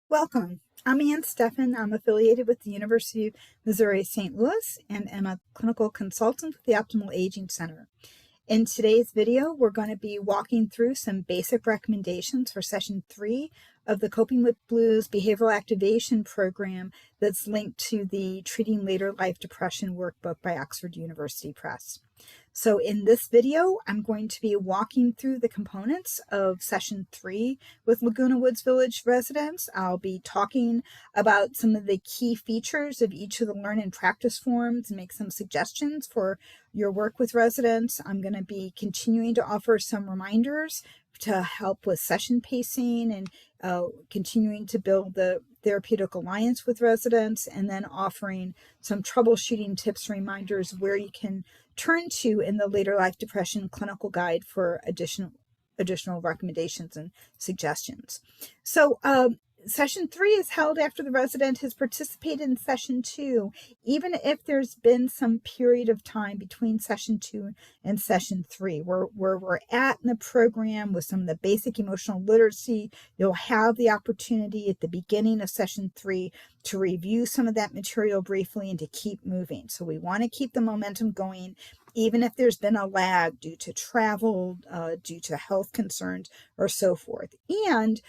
Welcome. I'm Ann Steffen. I'm affiliated with the University of Missouri St. Louis and am a clinical consultant with the Optimal Aging Center. In today's video, we're going to be walking through some basic recommendations for session 3 of the Coping with Blues Behavioral Activation Program that's linked to the Treating Later Life Depression workbook by Oxford University Press. So in this video, I'm going to be walking through the components of session 3 with Laguna Woods Village residents. I'll be talking about some of the key features of each of the learn and practice forms and make some suggestions for your work with residents. I'm going to be continuing to offer some reminders to help with session pacing and continuing to build the therapeutic alliance with residents, and then offering some troubleshooting tips and reminders where you can turn to in the Later Life Depression Clinical Guide for additional recommendations and suggestions. So session 3 is held after the resident has participated in session 2, even if there's been some period of time between session 2 and session 3, where we're at in the program with some of the basic emotional literacy. You'll have the opportunity at the beginning of session 3 to review some of that material briefly and to keep moving. So we want to keep the momentum going, even if there's been a lag due to travel, due to health concerns, or so forth. And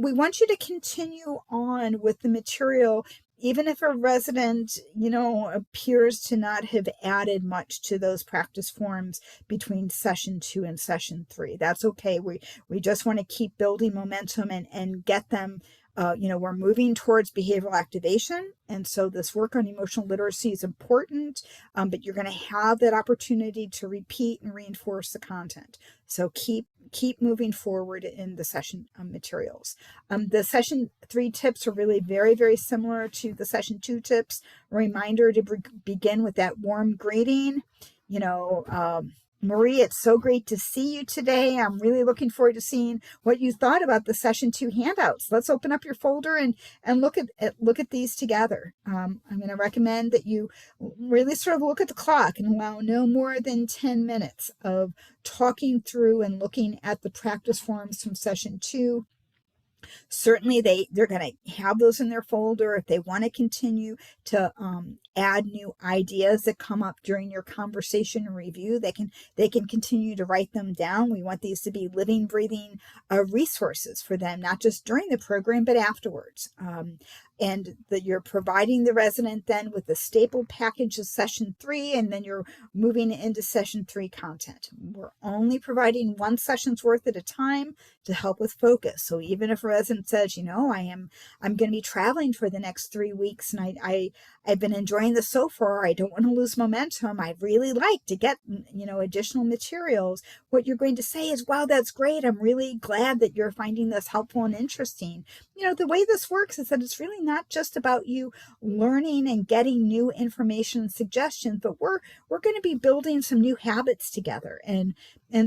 we want you to continue on with the material, even if a resident, appears to not have added much to those practice forms between session 2 and session 3. That's okay. We just want to keep building momentum and get them. We're moving towards behavioral activation, and so this work on emotional literacy is important, but you're going to have that opportunity to repeat and reinforce the content. So keep moving forward in the session materials. The session 3 tips are really very, very similar to the session 2 tips. A reminder to begin with that warm greeting. Marie, it's so great to see you today. I'm really looking forward to seeing what you thought about the session 2 handouts. Let's open up your folder and look at these together. I'm going to recommend that you really sort of look at the clock and allow no more than 10 minutes of talking through and looking at the practice forms from session 2. Certainly they're going to have those in their folder. If they want to continue to add new ideas that come up during your conversation and review, they can continue to write them down. We want these to be living, breathing resources for them, not just during the program, but afterwards. And that you're providing the resident then with the staple package of session 3, and then you're moving into session 3 content. We're only providing one session's worth at a time to help with focus. So even if a resident says, I'm going to be traveling for the next 3 weeks, and I've been enjoying this so far, I don't want to lose momentum, I'd really like to get additional materials, what you're going to say is, wow, that's great, I'm really glad that you're finding this helpful and interesting. The way this works is that it's really not just about you learning and getting new information and suggestions, but we're going to be building some new habits together, and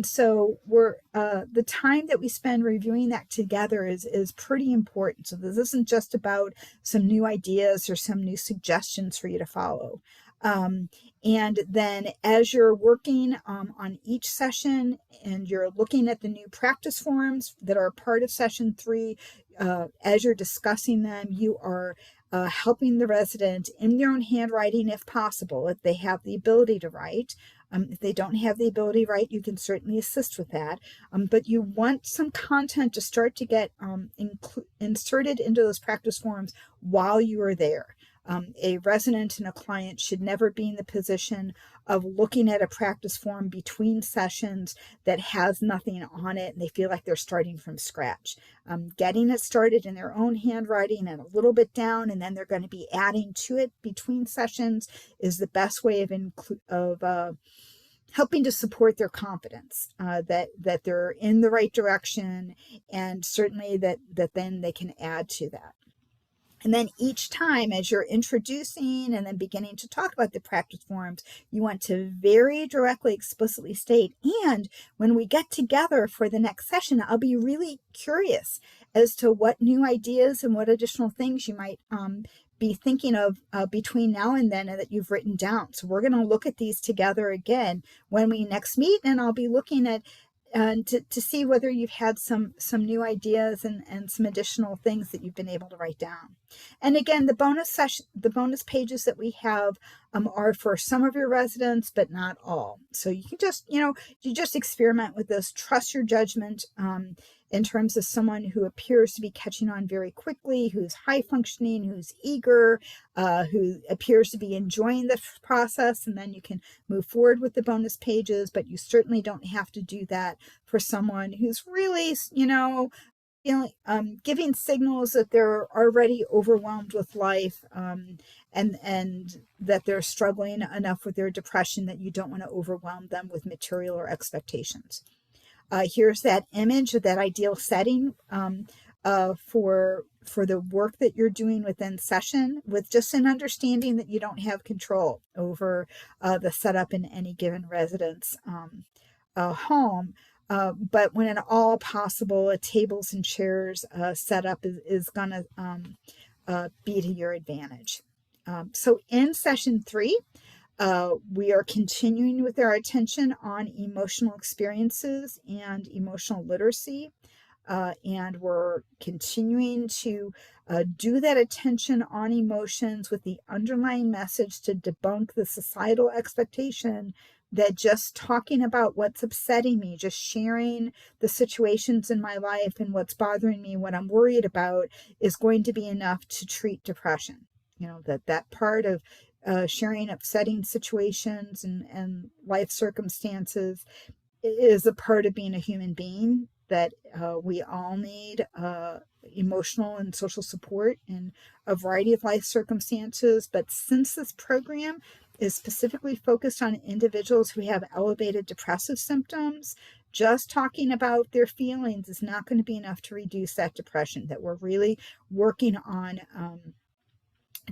so we're the time that we spend reviewing that together is pretty important. So this isn't just about some new ideas or some new suggestions for you to follow. And then as you're working on each session and you're looking at the new practice forms that are part of session 3, as you're discussing them, you are helping the resident in their own handwriting if possible, if they have the ability to write. If they don't have the ability to write, you can certainly assist with that. But you want some content to start to get inserted into those practice forms while you are there. A resident and a client should never be in the position of looking at a practice form between sessions that has nothing on it and they feel like they're starting from scratch. Getting it started in their own handwriting and a little bit down, and then they're going to be adding to it between sessions, is the best way of helping to support their confidence that they're in the right direction, and certainly that then they can add to that. And then each time as you're introducing and then beginning to talk about the practice forms, you want to very directly, explicitly state, and when we get together for the next session, I'll be really curious as to what new ideas and what additional things you might be thinking of between now and then, and that you've written down. So we're going to look at these together again when we next meet, and I'll be looking at and to see whether you've had some new ideas and some additional things that you've been able to write down. And again, the bonus pages that we have are for some of your residents, but not all. So you can just, you just experiment with this, trust your judgment in terms of someone who appears to be catching on very quickly, who's high functioning, who's eager, who appears to be enjoying the process, and then you can move forward with the bonus pages, but you certainly don't have to do that for someone who's really, giving signals that they're already overwhelmed with life, and that they're struggling enough with their depression that you don't want to overwhelm them with material or expectations. Here's that image of that ideal setting for the work that you're doing within session, with just an understanding that you don't have control over the setup in any given residence home. But when at all possible, a tables and chairs setup is going to be to your advantage. So in session 3, we are continuing with our attention on emotional experiences and emotional literacy. And we're continuing to do that attention on emotions with the underlying message to debunk the societal expectation that just talking about what's upsetting me, just sharing the situations in my life and what's bothering me, what I'm worried about, is going to be enough to treat depression. That part of sharing upsetting situations and life circumstances is a part of being a human being, that we all need emotional and social support in a variety of life circumstances. But since this program is specifically focused on individuals who have elevated depressive symptoms, just talking about their feelings is not going to be enough to reduce that depression, that we're really working on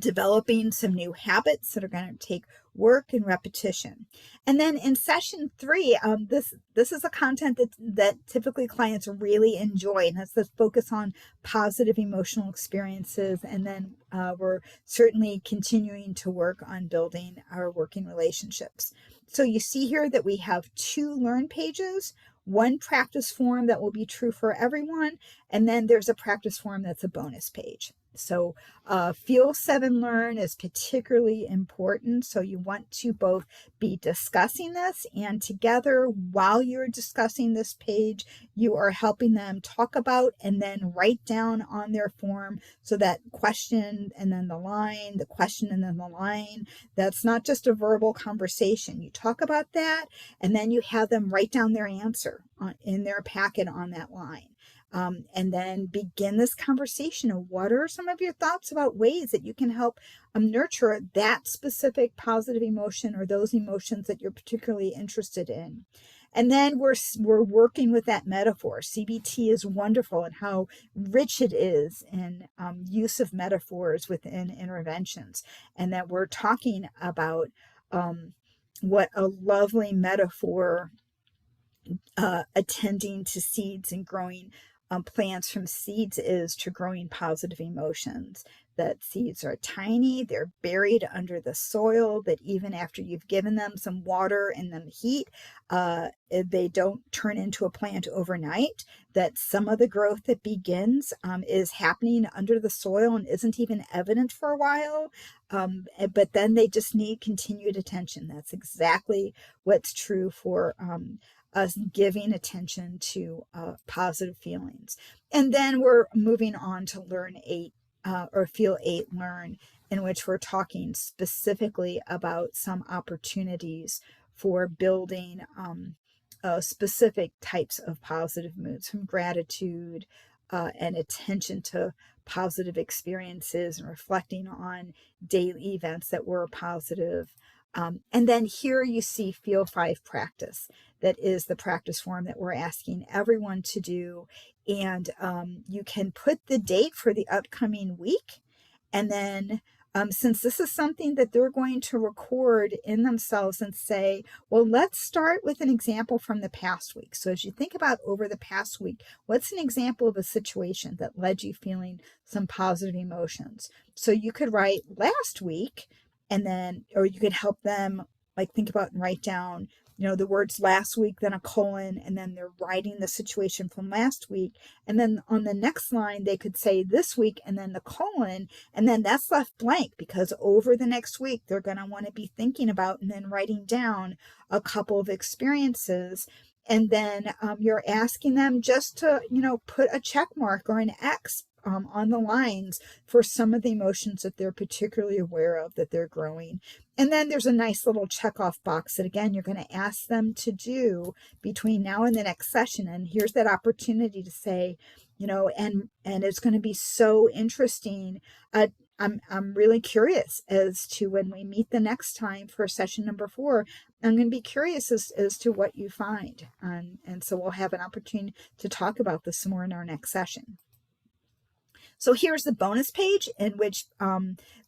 developing some new habits that are going to take work and repetition. And then in session 3, this is a content that typically clients really enjoy, and that's the focus on positive emotional experiences. And then we're certainly continuing to work on building our working relationships. So you see here that we have 2 learn pages, 1 practice form that will be true for everyone, and then there's a practice form that's a bonus page. So Feel 7 Learn is particularly important. So you want to both be discussing this, and together while you're discussing this page, you are helping them talk about and then write down on their form. So that question and then the line, the question and then the line, that's not just a verbal conversation. You talk about that, and then you have them write down their answer in their packet on that line. And then begin this conversation of what are some of your thoughts about ways that you can help nurture that specific positive emotion or those emotions that you're particularly interested in. And then we're working with that metaphor. CBT is wonderful and how rich it is in use of metaphors within interventions, and that we're talking about what a lovely metaphor attending to seeds and growing plants from seeds is to growing positive emotions. That seeds are tiny, they're buried under the soil, that even after you've given them some water and them heat, they don't turn into a plant overnight, that some of the growth that begins is happening under the soil and isn't even evident for a while, but then they just need continued attention. That's exactly what's true for us giving attention to positive feelings. And then we're moving on to Learn 8 or Feel 8 Learn, in which we're talking specifically about some opportunities for building specific types of positive moods, from gratitude and attention to positive experiences and reflecting on daily events that were positive. And then here you see Feel 5 Practice. That is the practice form that we're asking everyone to do. And you can put the date for the upcoming week. And then since this is something that they're going to record in themselves and say, well, let's start with an example from the past week. So as you think about over the past week, what's an example of a situation that led you feeling some positive emotions? So you could write last week, and then, or you could help them like think about and write down, the words last week, then a colon, and then they're writing the situation from last week. And then on the next line, they could say this week and then the colon, and then that's left blank because over the next week, they're going to want to be thinking about and then writing down a couple of experiences. And then you're asking them just to, put a check mark or an X on the lines for some of the emotions that they're particularly aware of that they're growing. And then there's a nice little checkoff box that, again, you're going to ask them to do between now and the next session. And here's that opportunity to say, and it's going to be so interesting. I'm really curious as to when we meet the next time for session number 4, I'm going to be curious as to what you find. And so we'll have an opportunity to talk about this some more in our next session. So here's the bonus page in which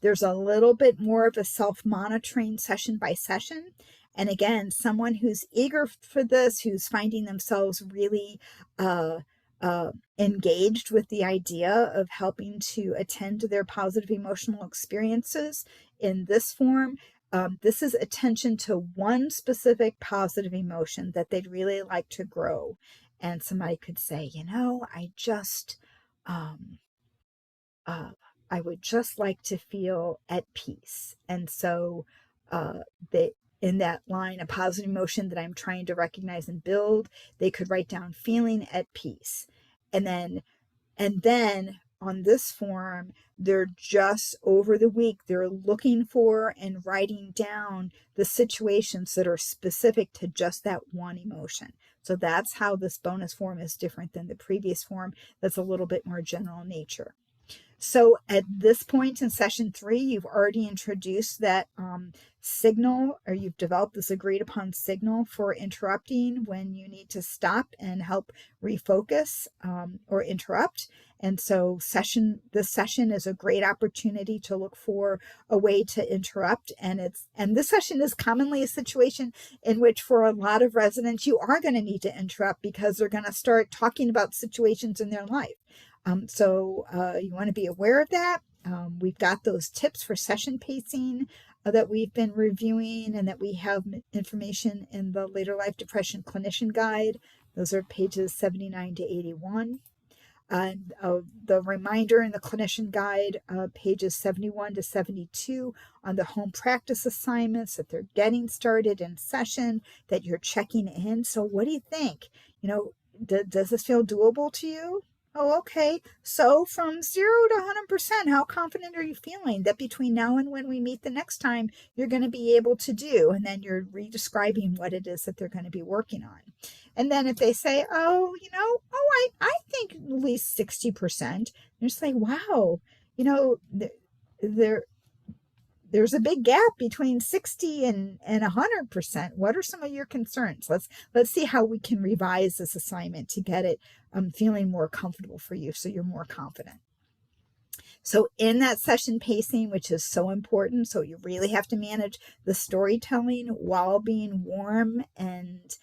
there's a little bit more of a self-monitoring session by session. And again, someone who's eager for this, who's finding themselves really engaged with the idea of helping to attend to their positive emotional experiences in this form. This is attention to one specific positive emotion that they'd really like to grow. And somebody could say, I would just like to feel at peace. And so in that line, a positive emotion that I'm trying to recognize and build, they could write down feeling at peace. And then on this form, they're just over the week, they're looking for and writing down the situations that are specific to just that one emotion. So that's how this bonus form is different than the previous form that's a little bit more general in nature. So at this point in session 3, you've already introduced that signal, or you've developed this agreed upon signal for interrupting when you need to stop and help refocus or interrupt. And so this session is a great opportunity to look for a way to interrupt. And this session is commonly a situation in which for a lot of residents, you are going to need to interrupt because they're going to start talking about situations in their life. So you want to be aware of that. We've got those tips for session pacing that we've been reviewing and that we have information in the Later Life Depression Clinician Guide. Those are pages 79 to 81. And the reminder in the Clinician Guide, pages 71 to 72 on the home practice assignments that they're getting started in session, that you're checking in. So what do you think? Does this feel doable to you? Oh, okay. So from 0 to 100%, how confident are you feeling that between now and when we meet the next time, you're going to be able to do? And then you're redescribing what it is that they're going to be working on. And then if they say, I think at least 60%, you're just like, wow, there's a big gap between 60 and 100%. What are some of your concerns? Let's see how we can revise this assignment to get it feeling more comfortable for you so you're more confident. So in that session pacing, which is so important, so you really have to manage the storytelling while being warm and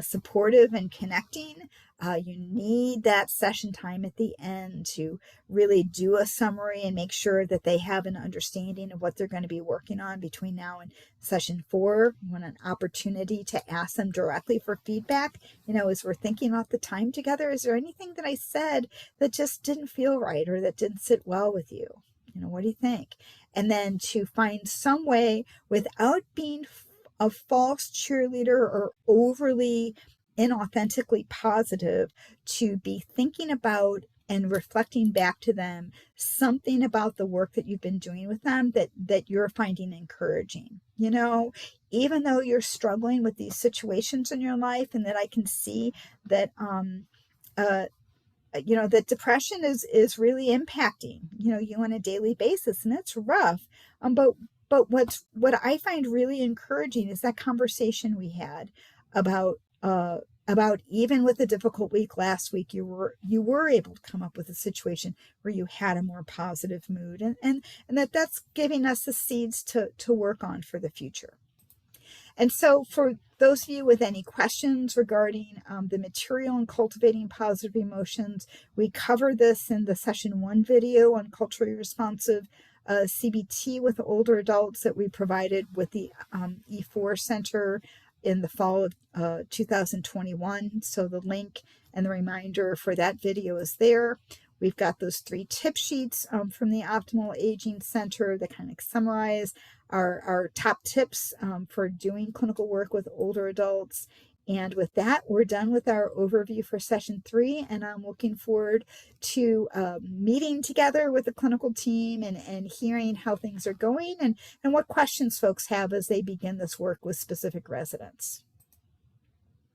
supportive and connecting. You need that session time at the end to really do a summary and make sure that they have an understanding of what they're going to be working on between now and session 4. You want an opportunity to ask them directly for feedback. As we're thinking about the time together, is there anything that I said that just didn't feel right or that didn't sit well with you? What do you think? And then to find some way without being a false cheerleader or overly inauthentically positive, to be thinking about and reflecting back to them something about the work that you've been doing with them that you're finding encouraging. Even though you're struggling with these situations in your life, and that I can see that that depression is really impacting you on a daily basis, and it's rough. But what I find really encouraging is that conversation we had about even with a difficult week last week, you were able to come up with a situation where you had a more positive mood, and that's giving us the seeds to work on for the future. And so for those of you with any questions regarding the material and cultivating positive emotions, we cover this in the session 1 video on culturally responsive CBT with older adults that we provided with the E4 Center in the fall of 2021. So the link and the reminder for that video is there. We've got those 3 tip sheets from the Optimal Aging Center that kind of summarize our top tips for doing clinical work with older adults. And with that, we're done with our overview for session 3, and I'm looking forward to meeting together with the clinical team and hearing how things are going and what questions folks have as they begin this work with specific residents.